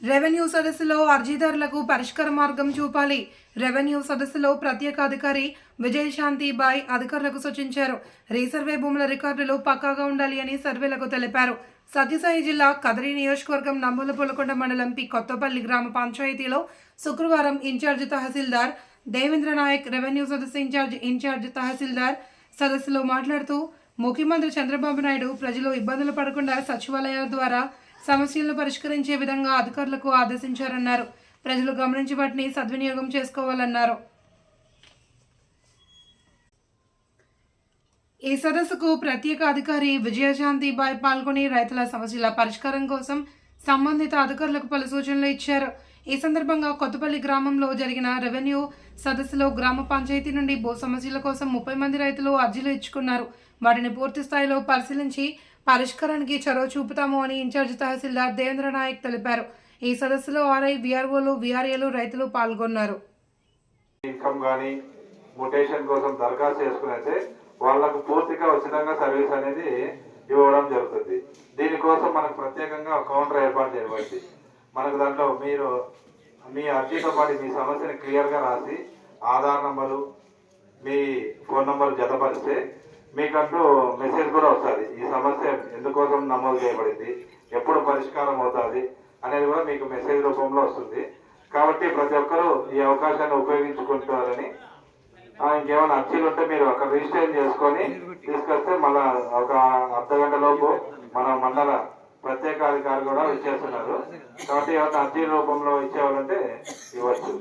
Revenue సదస్సులో అర్జీదారులకు పరిష్కార మార్గం చూపాలి. రెవెన్యూ సదస్సులో ప్రత్యేక అధికారి విజయశాంతిబాయ్ అధికారులకు సూచించారు. రీసర్వే భూముల రికార్డులు పక్కాగా ఉండాలి అని సర్వేలకు తెలిపారు. సత్యసాయి జిల్లా కదిరి నియోజకవర్గం నంబులపూలకొండ మండలం పి కొత్తపల్లి గ్రామ పంచాయతీలో శుక్రవారం ఇన్ఛార్జ్ తహసీల్దార్ దేవేంద్ర నాయక్, రెవెన్యూ సదస్సు ఇన్ఛార్జ్ తహసీల్దార్ సదస్సులో మాట్లాడుతూ ముఖ్యమంత్రి చంద్రబాబు నాయుడు ప్రజలు ఇబ్బందులు పడకుండా సచివాలయాల ద్వారా సమస్యలను పరిష్కరించే విధంగా అధికారులకు ఆదేశించారన్నారు. ప్రజలు గమనించి వాటిని సద్వినియోగం చేసుకోవాలన్నారు. ఈ సదస్సుకు ప్రత్యేక అధికారి విజయశాంతిబాయ్ పాల్గొని రైతుల సమస్యల పరిష్కారం కోసం సంబంధిత అధికారులకు పలు సూచనలు ఇచ్చారు. ఈ సందర్భంగా కొత్తపల్లి గ్రామంలో జరిగిన రెవెన్యూ సదస్సులో గ్రామ పంచాయతీ నుండి భూ సమస్యల కోసం 30 మంది రైతులు అర్జీలు ఇచ్చుకున్నారు. వాటిని పూర్తి స్థాయిలో పరిశీలించి పరిష్కారానికి చొరవ చూపుతాము అని ఇన్ఛార్జ్ తహసీల్దార్ దేవేంద్ర నాయక్ తెలిపారు. ఈ సదస్సులో ఆర్ఐ, విఆర్ఓలు, విఆర్ఏలు, రైతులు పాల్గొన్నారు. ఇన్కమ్ గానీ మొటేషన్ కోసం దరఖాస్తు చేసుకునైతే వాళ్ళకు పూర్తిగా ఉచితంగా సర్వీస్ అనేది ఇవ్వడం జరుగుతుంది. దీనికోసం మనకు ప్రత్యేకంగా కౌంటర్ ఏర్పాటు చేయబడింది. మనకు దాంట్లో మీరు మీ అర్జీతో పాటు మీ సమస్యని క్లియర్గా రాసి ఆధార్ నంబరు, మీ ఫోన్ నంబర్ జతపరిస్తే మీకంటూ మెసేజ్ కూడా వస్తుంది. ఈ సమస్య ఎందుకోసం నమోదు చేయబడింది, ఎప్పుడు పరిష్కారం అవుతుంది అనేది కూడా మీకు మెసేజ్ రూపంలో వస్తుంది. కాబట్టి ప్రతి ఒక్కరూ ఈ అవకాశాన్ని ఉపయోగించుకుంటారని, ఇంకేమైనా అర్జీలు ఉంటే మీరు అక్కడ రిజిస్టర్ చేసుకొని తీసుకొస్తే మళ్ళా ఒక అర్ధగంట లోపు మన మండల ప్రత్యేక అధికారి కూడా ఇచ్చేస్తున్నారు. కాబట్టి ఏమైనా అర్జీ రూపంలో ఇచ్చేవాళ్ళంటే ఇవ్వచ్చు.